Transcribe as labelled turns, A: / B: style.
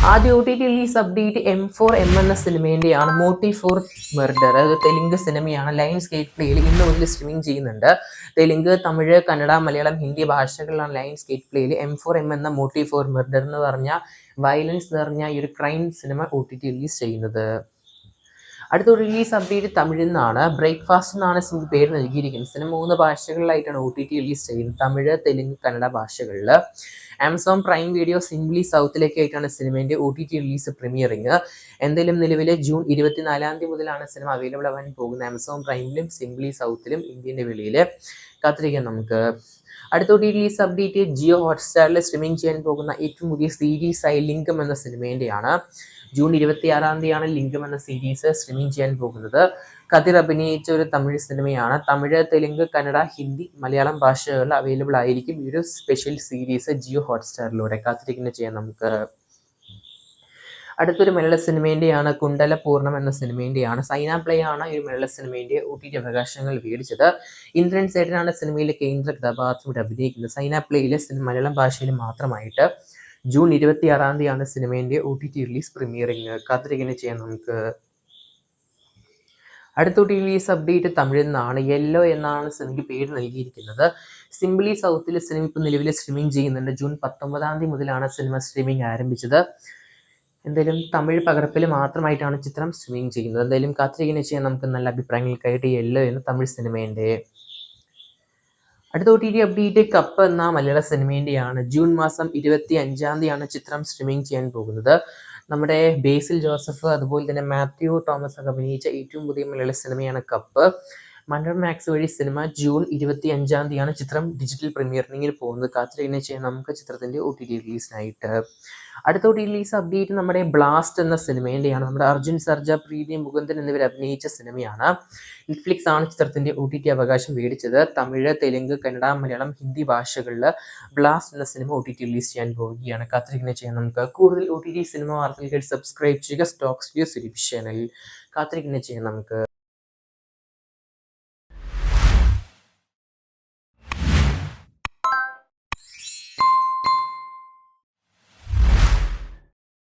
A: ആദ്യ O T T release update M4M എന്ന സിനിമേന്റെയാണ്. Motive four മെർഡർ, അത് തെലുങ്ക് സിനിമയാണ്. ലയൺസ് ഗേറ്റ് പ്ലേയിൽ ഇന്ന് മുതൽ സ്ട്രീമിംഗ് ചെയ്യുന്നുണ്ട്. തെലുങ്ക്, തമിഴ്, കന്നഡ, മലയാളം, ഹിന്ദി ഭാഷകളിലാണ് ലയൺസ് ഗേറ്റ് പ്ലേയിൽ M4M എന്ന മോട്ടീവ് ഫോർ മെർഡർ എന്ന് പറഞ്ഞ വയലൻസ് നിറഞ്ഞ ഈ ഒരു crime cinema O T T release ചെയ്യുന്നത്. അടുത്ത റിലീസ് അപ്ഡേറ്റ് തമിഴിൽ നിന്നാണ്. ബ്രേക്ക്ഫാസ്റ്റ് എന്നാണ് സിനിമ പേര് നൽകിയിരിക്കുന്നത്. സിനിമ 3 ഭാഷകളിലായിട്ടാണ് ഒ ടി ടി റിലീസ് ചെയ്യുന്നത്. തമിഴ്, തെലുങ്ക്, കന്നഡ ഭാഷകളിൽ. ആമസോൺ പ്രൈം വീഡിയോ സിംപ്ലി സൗത്തിലേക്കായിട്ടാണ് സിനിമേന്റെ O T T release premiering. എന്തായാലും നിലവിലെ ജൂൺ 24 മുതലാണ് സിനിമ അവൈലബിൾ ആവാൻ പോകുന്നത്. ആമസോൺ പ്രൈമിലും സിംപ്ലി സൗത്തിലും ഇന്ത്യൻ്റെ വെളിയിൽ. കാത്തിരിക്കാം നമുക്ക്. അടുത്ത O T T release update Jio ഹോട്ട്സ്റ്റാറിൽ സ്ട്രീമിംഗ് ചെയ്യാൻ പോകുന്ന ഏറ്റവും പുതിയ സീരീസായി ലിംഗം എന്ന സിനിമേന്റെയാണ്. ജൂൺ 26 ലിംഗം എന്ന സീരീസ് സ്ട്രീമിംഗ് ചെയ്യാൻ പോകുന്നത്. കതിർ അഭിനയിച്ച ഒരു തമിഴ് സിനിമയാണ്. തമിഴ്, തെലുങ്ക്, കന്നഡ, ഹിന്ദി, മലയാളം ഭാഷകളിൽ അവൈലബിൾ ആയിരിക്കും ഈ ഒരു സ്പെഷ്യൽ സീരീസ് ജിയോ ഹോട്ട്സ്റ്റാറിലൂടെ. കാത്തിരിക്കുന്ന ചെയ്യാൻ നമുക്ക്. അടുത്തൊരു മലയാള സിനിമേന്റെയാണ്. കുണ്ടലപൂർണം എന്ന സിനിമേന്റെയാണ്. സൈന പ്ലേ ആണ് ഈ മലയാള സിനിമേന്റെ ഒ ടി ടി അവകാശങ്ങൾ മേടിച്ചത്. ഇന്ദ്രൻ സേട്ടനാണ് സിനിമയിലെ കേന്ദ്ര കഥാപാത്രത്തോടെ അഭിനയിക്കുന്നത്. സൈന പ്ലേയിലെ മലയാളം ഭാഷയിൽ മാത്രമായിട്ട് ജൂൺ 26 സിനിമേന്റെ O T T release premiering. കാത്തിരിക്കുന്ന ചെയ്യാൻ നമുക്ക്. അടുത്ത O T T release update തമിഴിൽ നിന്നാണ്. യെല്ലോ എന്നാണ് സിനിമയ്ക്ക് പേര് നൽകിയിരിക്കുന്നത്. സിംപ്ലി സൗത്തിൽ സിനിമ ഇപ്പോൾ നിലവിൽ സ്ട്രീമിംഗ് ചെയ്യുന്നുണ്ട്. ജൂൺ 19 മുതലാണ് സിനിമ സ്ട്രീമിംഗ് ആരംഭിച്ചത്. എന്തായാലും തമിഴ് പകർപ്പിൽ മാത്രമായിട്ടാണ് ചിത്രം സ്ട്രീമിംഗ് ചെയ്യുന്നത്. എന്തായാലും കാത്തിരിക്കുന്ന ചെയ്യാൻ നമുക്ക് നല്ല അഭിപ്രായങ്ങൾക്കായിട്ട് യെല്ലോ എന്ന തമിഴ് സിനിമേൻ്റെ. അടുത്ത O T T update cup എന്ന മലയാള സിനിമേന്റെയാണ്. ജൂൺ മാസം 25 ചിത്രം സ്ട്രീമിംഗ് ചെയ്യാൻ പോകുന്നത്. നമ്മുടെ ബേസിൽ ജോസഫ് അതുപോലെ തന്നെ മാത്യു തോമസ് ഒക്കെ അഭിനയിച്ച ഏറ്റവും പുതിയ മലയാള സിനിമയാണ് കപ്പ്. മണ്ടർ മാക്സ് വഴി സിനിമ ജൂൺ 25 ചിത്രം ഡിജിറ്റൽ പ്രീമിയറിംഗിൽ പോകുന്നത്. കാത്തിരിക്കുന്ന ചെയ്യാൻ നമുക്ക് ചിത്രത്തിന്റെ ഒ ടി ടി റിലീസിനായിട്ട്. അടുത്ത O T T release update നമ്മുടെ ബ്ലാസ്റ്റ് എന്ന സിനിമേന്റെയാണ്. നമ്മുടെ അർജുൻ സർജ, പ്രീതി മുകുന്ദൻ എന്നിവർ അഭിനയിച്ച സിനിമയാണ്. നെറ്റ്ഫ്ലിക്സ് ആണ് ചിത്രത്തിന്റെ ഒ ടി ടി അവകാശം മേടിച്ചത്. തമിഴ്, തെലുങ്ക്, കന്നഡ, മലയാളം, ഹിന്ദി ഭാഷകളിൽ ബ്ലാസ്റ്റ് എന്ന cinema O T T release ചെയ്യാൻ പോവുകയാണ്. കാത്തിരിക്കുന്ന ചെയ്യാൻ നമുക്ക്. കൂടുതൽ ഒ ടി ടി സിനിമ വാർത്തകൾക്ക് സബ്സ്ക്രൈബ് ചെയ്യുക സ്റ്റോക്സ് വ്യൂ സിരിപ്പ് ചാനൽ. കാത്തിരിക്കുന്ന ചെയ്യാൻ നമുക്ക്.